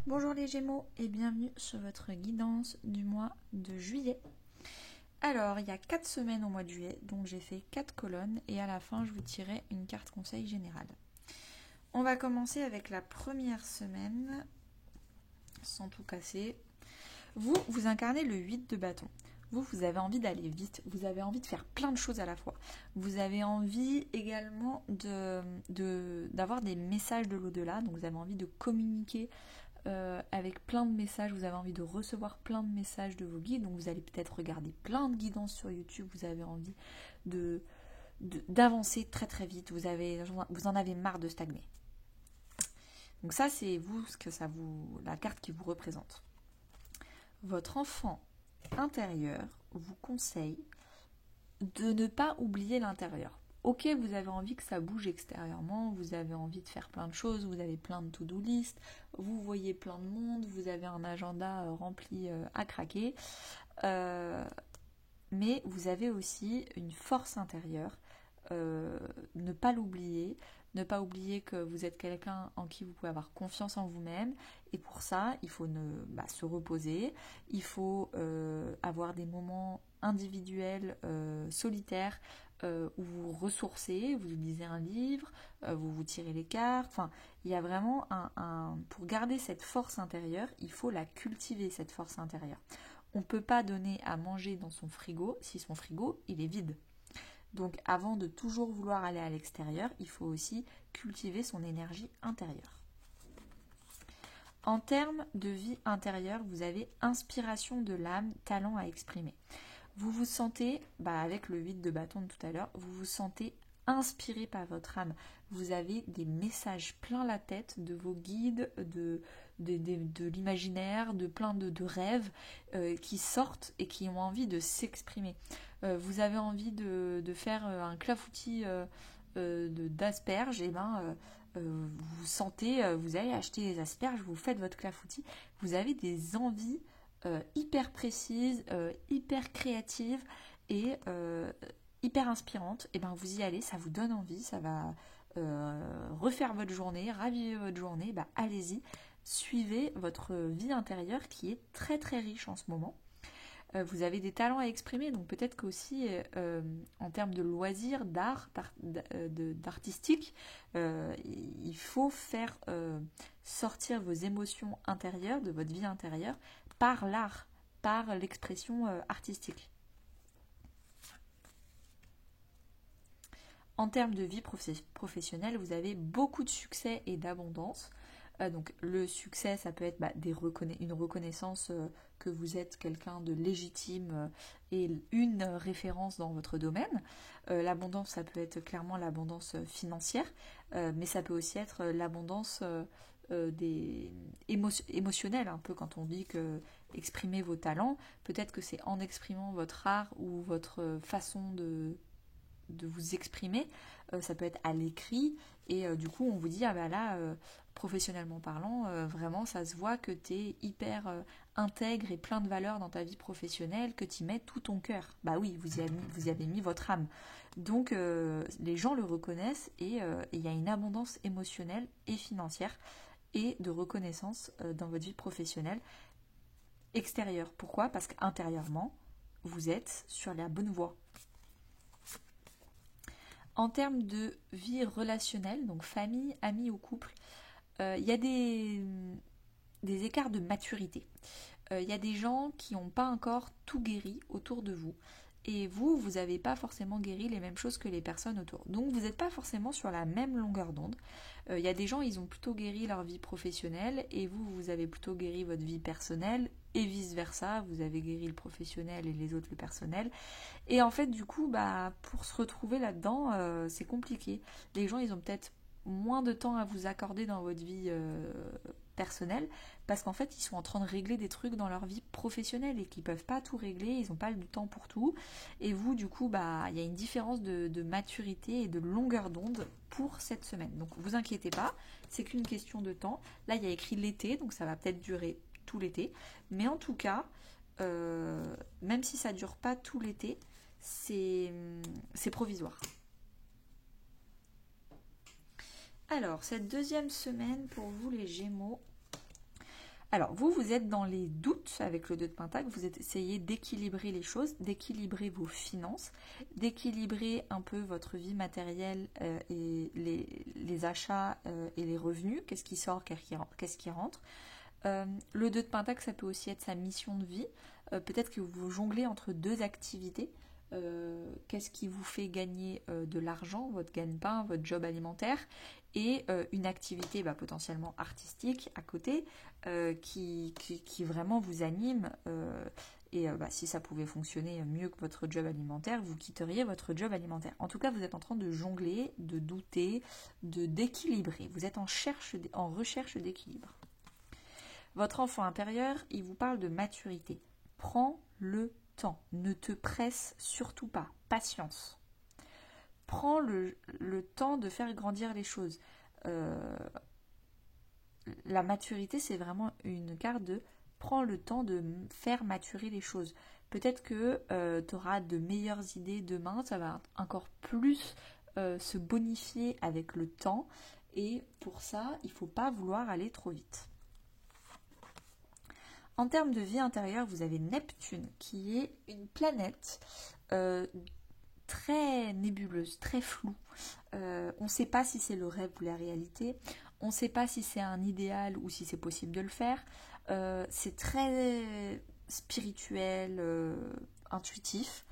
Bonjour les Gémeaux et bienvenue sur votre guidance du mois de juillet. Alors, il y a 4 semaines au mois de juillet, donc j'ai fait 4 colonnes et à la fin je vous tirerai une carte conseil général. On va commencer avec la première semaine, sans tout casser. Vous incarnez le 8 de bâton. Vous avez envie d'aller vite, vous avez envie de faire plein de choses à la fois. Vous avez envie également d'avoir des messages de l'au-delà, donc vous avez envie de communiquer avec plein de messages, vous avez envie de recevoir plein de messages de vos guides, donc vous allez peut-être regarder plein de guidances sur YouTube, vous avez envie d'avancer très très vite, vous en avez marre de stagner. Donc ça c'est vous, la carte qui vous représente. Votre enfant intérieur vous conseille de ne pas oublier l'intérieur. Ok, vous avez envie que ça bouge extérieurement, vous avez envie de faire plein de choses, vous avez plein de to-do list, vous voyez plein de monde, vous avez un agenda rempli à craquer, mais vous avez aussi une force intérieure, ne pas l'oublier, ne pas oublier que vous êtes quelqu'un en qui vous pouvez avoir confiance en vous-même, et pour ça, il faut se reposer, il faut avoir des moments individuels, solitaires, où vous ressourcez, vous lisez un livre, vous vous tirez les cartes, enfin, il y a vraiment pour garder cette force intérieure, il faut la cultiver, cette force intérieure. On ne peut pas donner à manger dans son frigo si son frigo, il est vide. Donc avant de toujours vouloir aller à l'extérieur, il faut aussi cultiver son énergie intérieure. En termes de vie intérieure, vous avez inspiration de l'âme, talent à exprimer. Vous vous sentez, avec le 8 de bâton de tout à l'heure, vous vous sentez inspiré par votre âme. Vous avez des messages plein la tête de vos guides, de l'imaginaire, de plein de rêves qui sortent et qui ont envie de s'exprimer. Vous avez envie de faire un clafoutis d'asperges, et vous sentez, vous allez acheter des asperges, vous faites votre clafoutis, vous avez des envies hyper précises, hyper créatives et hyper inspirantes, et vous y allez, ça vous donne envie, ça va refaire votre journée, raviver votre journée, allez-y, suivez votre vie intérieure qui est très très riche en ce moment. Vous avez des talents à exprimer, donc peut-être qu'aussi en termes de loisirs, d'artistique, il faut faire sortir vos émotions intérieures, de votre vie intérieure, par l'art, par l'expression artistique. En termes de vie professionnelle, vous avez beaucoup de succès et d'abondance. Donc le succès, ça peut être une reconnaissance que vous êtes quelqu'un de légitime et une référence dans votre domaine. L'abondance, ça peut être clairement l'abondance financière, mais ça peut aussi être l'abondance émotionnelle, un peu quand on dit que exprimer vos talents, peut-être que c'est en exprimant votre art ou votre façon de vous exprimer, ça peut être à l'écrit, et du coup on vous dit professionnellement parlant, vraiment ça se voit que tu es hyper intègre et plein de valeurs dans ta vie professionnelle, que tu y mets tout ton cœur. Oui, vous y avez mis votre âme. Donc les gens le reconnaissent, et il y a une abondance émotionnelle et financière et de reconnaissance dans votre vie professionnelle extérieure. Pourquoi ? Parce qu'intérieurement, vous êtes sur la bonne voie. En termes de vie relationnelle, donc famille, amis ou couple, il y a des écarts de maturité. Il y a des gens qui n'ont pas encore tout guéri autour de vous. Et vous n'avez pas forcément guéri les mêmes choses que les personnes autour. Donc vous n'êtes pas forcément sur la même longueur d'onde. Il y a des gens, ils ont plutôt guéri leur vie professionnelle, et vous avez plutôt guéri votre vie personnelle, et vice-versa, vous avez guéri le professionnel et les autres le personnel. Et en fait, du coup, pour se retrouver là-dedans, c'est compliqué. Les gens, ils ont peut-être moins de temps à vous accorder dans votre vie personnelle, parce qu'en fait ils sont en train de régler des trucs dans leur vie professionnelle et qu'ils peuvent pas tout régler, ils n'ont pas le temps pour tout, et vous du coup il y a une différence de maturité et de longueur d'onde pour cette semaine. Donc vous inquiétez pas, c'est qu'une question de temps. Là il y a écrit l'été, donc ça va peut-être durer tout l'été, mais en tout cas même si ça dure pas tout l'été, c'est provisoire. Alors, cette deuxième semaine pour vous les Gémeaux, Alors, vous êtes dans les doutes avec le 2 de Pentacle, vous essayez d'équilibrer les choses, d'équilibrer vos finances, d'équilibrer un peu votre vie matérielle et les achats et les revenus, qu'est-ce qui sort, qu'est-ce qui rentre. Le 2 de Pentacle, ça peut aussi être sa mission de vie. Peut-être que vous jonglez entre deux activités. Qu'est-ce qui vous fait gagner de l'argent, votre gagne-pain, votre job alimentaire, et une activité potentiellement artistique à côté qui vraiment vous anime. Et si ça pouvait fonctionner mieux que votre job alimentaire, vous quitteriez votre job alimentaire. En tout cas, vous êtes en train de jongler, de douter, d'équilibrer. Vous êtes en recherche d'équilibre. Votre enfant intérieur, il vous parle de maturité. Prends le temps. Ne te presse surtout pas. Patience. Prends le temps de faire grandir les choses. La maturité, c'est vraiment une carte de prends le temps de faire maturer les choses. Peut-être que tu auras de meilleures idées demain, ça va encore plus se bonifier avec le temps. Et pour ça, il ne faut pas vouloir aller trop vite. En termes de vie intérieure, vous avez Neptune, qui est une planète très nébuleuse, très floue. On ne sait pas si c'est le rêve ou la réalité. On ne sait pas si c'est un idéal ou si c'est possible de le faire. C'est très spirituel, intuitif.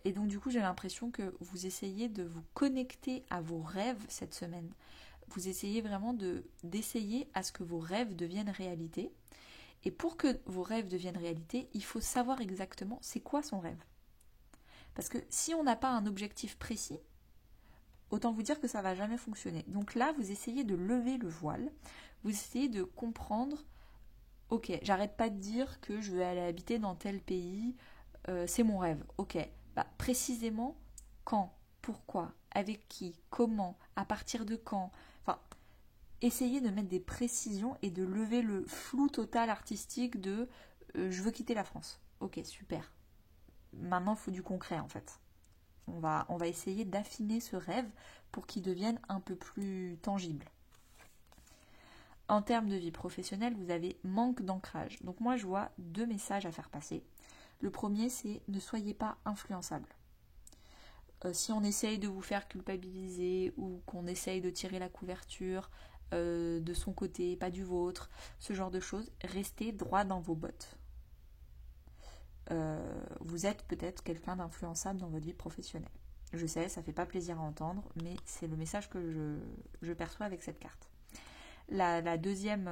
Et donc du coup, j'ai l'impression que vous essayez de vous connecter à vos rêves cette semaine. Vous essayez vraiment d'essayer à ce que vos rêves deviennent réalité. Et pour que vos rêves deviennent réalité, il faut savoir exactement c'est quoi son rêve. Parce que si on n'a pas un objectif précis, autant vous dire que ça ne va jamais fonctionner. Donc là, vous essayez de lever le voile, vous essayez de comprendre, ok, j'arrête pas de dire que je vais aller habiter dans tel pays, c'est mon rêve. Ok, précisément quand, pourquoi, avec qui, comment, à partir de quand, essayez de mettre des précisions et de lever le flou total artistique de je veux quitter la France. Ok, super. Maintenant, il faut du concret en fait. On va essayer d'affiner ce rêve pour qu'il devienne un peu plus tangible. En termes de vie professionnelle, vous avez manque d'ancrage. Donc moi, je vois 2 messages à faire passer. Le premier, c'est ne soyez pas influençable. Si on essaye de vous faire culpabiliser ou qu'on essaye de tirer la couverture de son côté, pas du vôtre, ce genre de choses, restez droit dans vos bottes. Vous êtes peut-être quelqu'un d'influençable dans votre vie professionnelle. Je sais, ça fait pas plaisir à entendre, mais c'est le message que je perçois avec cette carte. Le deuxième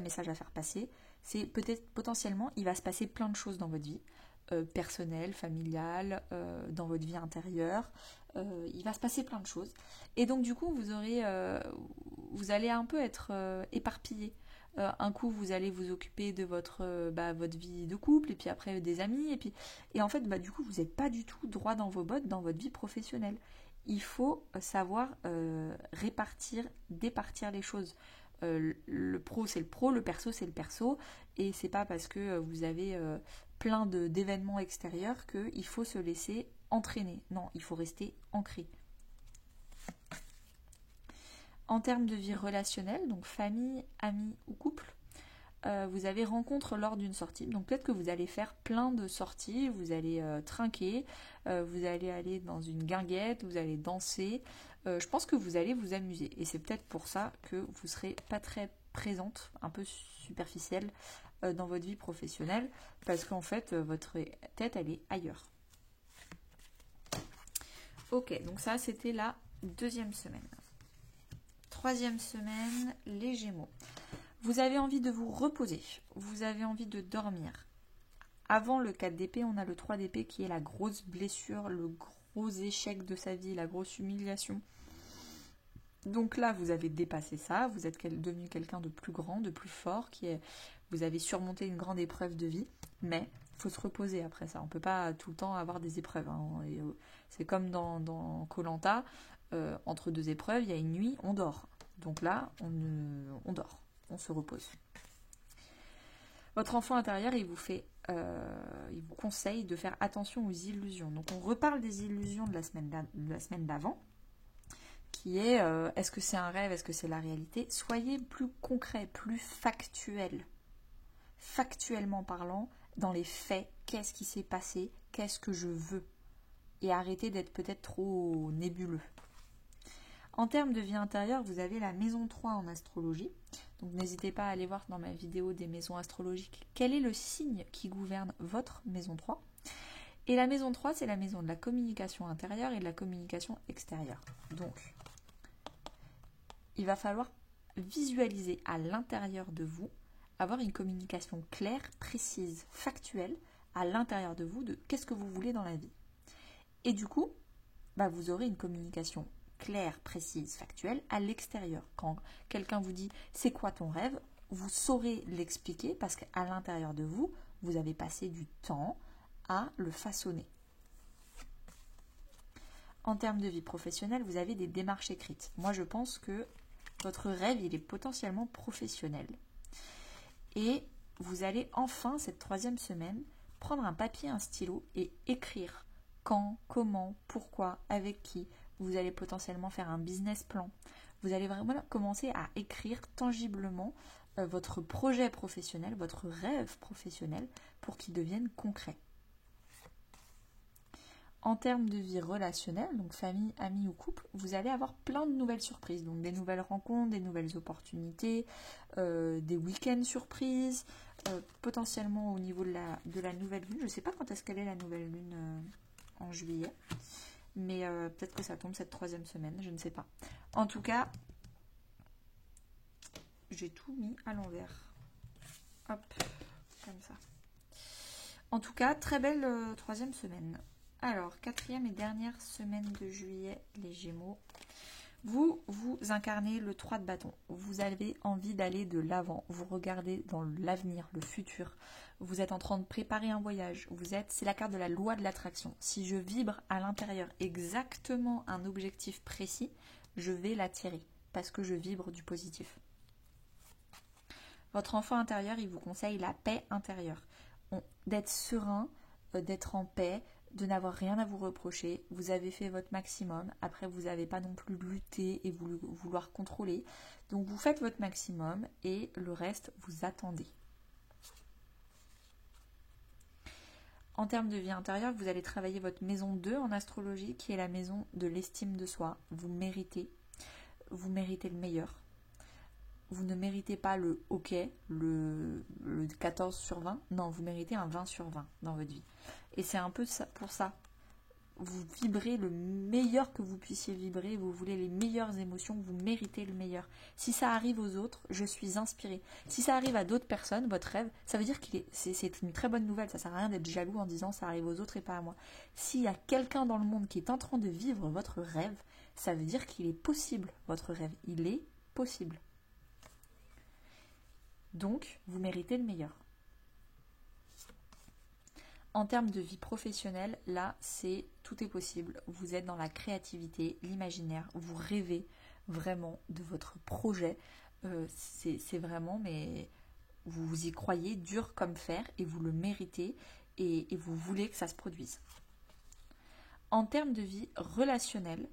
message à faire passer, c'est peut-être potentiellement, il va se passer plein de choses dans votre vie, personnelle, familiale, dans votre vie intérieure. Il va se passer plein de choses. Et donc du coup, vous allez un peu être éparpillé. Un coup, vous allez vous occuper de votre vie de couple, et puis après des amis, et en fait, du coup, vous n'êtes pas du tout droit dans vos bottes dans votre vie professionnelle. Il faut savoir départir les choses. Le pro, c'est le pro, le perso, c'est le perso, et c'est pas parce que vous avez plein d'événements extérieurs qu'il faut se laisser entraîner. Non, il faut rester ancré. En termes de vie relationnelle, donc famille, amis ou couple, vous avez rencontre lors d'une sortie. Donc peut-être que vous allez faire plein de sorties, vous allez trinquer, vous allez aller dans une guinguette, vous allez danser. Je pense que vous allez vous amuser. Et c'est peut-être pour ça que vous ne serez pas très présente, un peu superficielle dans votre vie professionnelle, parce qu'en fait, votre tête, elle est ailleurs. Ok, donc ça, c'était la 2e semaine. 3e semaine, les Gémeaux. Vous avez envie de vous reposer, vous avez envie de dormir. Avant le 4 d'épée, on a le 3 d'épée qui est la grosse blessure, le gros échec de sa vie, la grosse humiliation. Donc là, vous avez dépassé ça, vous êtes devenu quelqu'un de plus grand, de plus fort, vous avez surmonté une grande épreuve de vie, mais il faut se reposer après ça. On ne peut pas tout le temps avoir des épreuves. C'est comme dans Koh-Lanta, entre 2 épreuves, il y a une nuit, on dort. Donc là, on dort, on se repose. Votre enfant intérieur, il vous conseille de faire attention aux illusions. Donc on reparle des illusions de la semaine d'avant, qui est est-ce que c'est un rêve, est-ce que c'est la réalité? Soyez plus concret, plus factuel. Factuellement parlant, dans les faits, qu'est-ce qui s'est passé, qu'est-ce que je veux? Et arrêtez d'être peut-être trop nébuleux. En termes de vie intérieure, vous avez la maison 3 en astrologie. Donc n'hésitez pas à aller voir dans ma vidéo des maisons astrologiques quel est le signe qui gouverne votre maison 3. Et la maison 3, c'est la maison de la communication intérieure et de la communication extérieure. Donc, il va falloir visualiser à l'intérieur de vous, avoir une communication claire, précise, factuelle à l'intérieur de vous de qu'est-ce que vous voulez dans la vie. Et du coup, vous aurez une communication claire, précise, factuelle à l'extérieur. Quand quelqu'un vous dit « c'est quoi ton rêve ?», vous saurez l'expliquer parce qu'à l'intérieur de vous, vous avez passé du temps à le façonner. En termes de vie professionnelle, vous avez des démarches écrites. Moi, je pense que votre rêve, il est potentiellement professionnel. Et vous allez enfin, cette 3e semaine, prendre un papier, un stylo et écrire quand, comment, pourquoi, avec qui. Vous allez potentiellement faire un business plan. Vous allez vraiment commencer à écrire tangiblement votre projet professionnel, votre rêve professionnel pour qu'il devienne concret. En termes de vie relationnelle, donc famille, amis ou couple, vous allez avoir plein de nouvelles surprises. Donc des nouvelles rencontres, des nouvelles opportunités, des week-ends surprises, potentiellement au niveau de la nouvelle lune. Je ne sais pas quand est-ce qu'elle est la nouvelle lune en juillet. Mais peut-être que ça tombe cette 3e semaine, je ne sais pas. En tout cas, j'ai tout mis à l'envers. Hop, comme ça. En tout cas, très belle 3e semaine. Alors, 4e et dernière semaine de juillet, les Gémeaux. Vous incarnez le 3 de bâton. Vous avez envie d'aller de l'avant. Vous regardez dans l'avenir, le futur. Vous êtes en train de préparer un voyage. C'est la carte de la loi de l'attraction. Si je vibre à l'intérieur exactement un objectif précis, je vais l'attirer parce que je vibre du positif. Votre enfant intérieur, il vous conseille la paix intérieure. D'être serein, d'être en paix, de n'avoir rien à vous reprocher. Vous avez fait votre maximum. Après, vous n'avez pas non plus lutté et vouloir contrôler. Donc, vous faites votre maximum et le reste, vous attendez. En termes de vie intérieure, vous allez travailler votre maison 2 en astrologie, qui est la maison de l'estime de soi. Vous méritez le meilleur. Vous ne méritez pas le OK, le 14 sur 20. Non, vous méritez un 20 sur 20 dans votre vie. Et c'est un peu pour ça. Vous vibrez le meilleur que vous puissiez vibrer. Vous voulez les meilleures émotions. Vous méritez le meilleur. Si ça arrive aux autres, je suis inspirée. Si ça arrive à d'autres personnes, votre rêve, ça veut dire c'est une très bonne nouvelle. Ça sert à rien d'être jaloux en disant ça arrive aux autres et pas à moi. S'il y a quelqu'un dans le monde qui est en train de vivre votre rêve, ça veut dire qu'il est possible, votre rêve. Il est possible. Donc, vous méritez le meilleur. En termes de vie professionnelle, là, tout est possible. Vous êtes dans la créativité, l'imaginaire, vous rêvez vraiment de votre projet. C'est vraiment, mais vous y croyez dur comme fer et vous le méritez et vous voulez que ça se produise. En termes de vie relationnelle,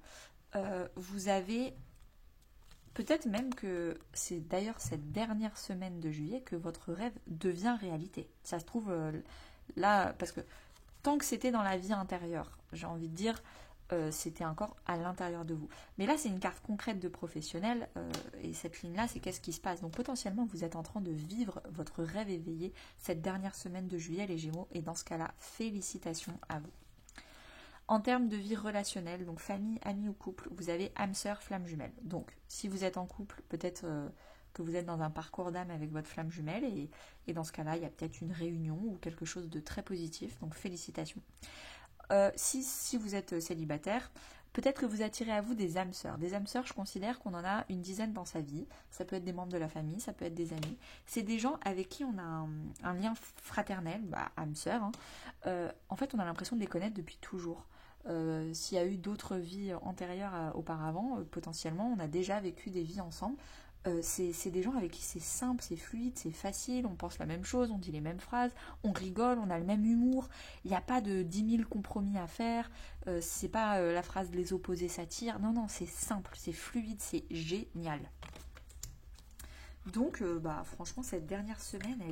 vous avez... Peut-être même que c'est d'ailleurs cette dernière semaine de juillet que votre rêve devient réalité. Ça se trouve là, parce que tant que c'était dans la vie intérieure, j'ai envie de dire, c'était encore à l'intérieur de vous. Mais là, c'est une carte concrète de professionnel, et cette ligne-là, c'est qu'est-ce qui se passe. Donc potentiellement, vous êtes en train de vivre votre rêve éveillé cette dernière semaine de juillet, les Gémeaux, et dans ce cas-là, félicitations à vous. En termes de vie relationnelle, donc famille, amis ou couple, vous avez âme sœur, flamme jumelle. Donc, si vous êtes en couple, peut-être que vous êtes dans un parcours d'âme avec votre flamme jumelle et dans ce cas-là, il y a peut-être une réunion ou quelque chose de très positif. Donc, félicitations. Si vous êtes célibataire, peut-être que vous attirez à vous des âmes sœurs. Des âmes sœurs, je considère qu'on en a une dizaine dans sa vie. Ça peut être des membres de la famille, ça peut être des amis. C'est des gens avec qui on a un lien fraternel, âmes sœurs. En fait, on a l'impression de les connaître depuis toujours. S'il y a eu d'autres vies antérieures auparavant, potentiellement, on a déjà vécu des vies ensemble. C'est des gens avec qui c'est simple, c'est fluide, c'est facile, on pense la même chose, on dit les mêmes phrases, on rigole, on a le même humour, il n'y a pas de 10 000 compromis à faire, c'est pas la phrase les opposés s'attirent, non, non, c'est simple, c'est fluide, c'est génial. Donc, franchement, cette dernière semaine,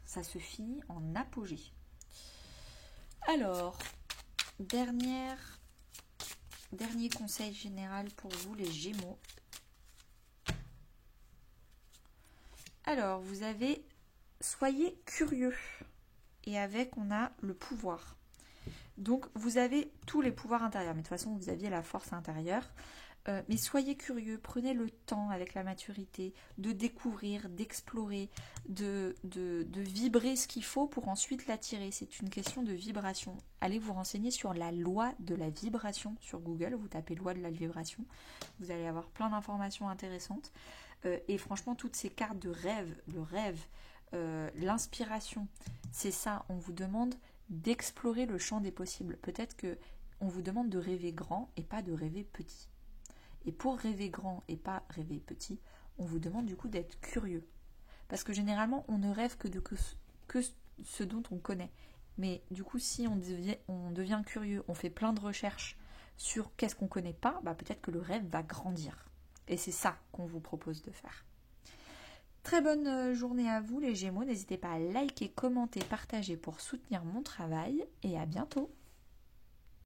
ça se finit en apogée. Alors, dernier conseil général pour vous, les Gémeaux. Alors, vous avez soyez curieux. Et avec, on a le pouvoir. Donc, vous avez tous les pouvoirs intérieurs. Mais de toute façon, vous aviez la force intérieure. Mais soyez curieux, prenez le temps avec la maturité de découvrir, d'explorer, de vibrer ce qu'il faut pour ensuite l'attirer. C'est une question de vibration. Allez vous renseigner sur la loi de la vibration sur Google. Vous tapez loi de la vibration. Vous allez avoir plein d'informations intéressantes. Et franchement, toutes ces cartes de rêve, le rêve, l'inspiration, c'est ça. On vous demande d'explorer le champ des possibles. Peut-être que on vous demande de rêver grand et pas de rêver petit. Et pour rêver grand et pas rêver petit, on vous demande du coup d'être curieux. Parce que généralement, on ne rêve que ce dont on connaît. Mais du coup, si on devient curieux, on fait plein de recherches sur qu'est-ce qu'on ne connaît pas, peut-être que le rêve va grandir. Et c'est ça qu'on vous propose de faire. Très bonne journée à vous les Gémeaux. N'hésitez pas à liker, commenter, partager pour soutenir mon travail. Et à bientôt.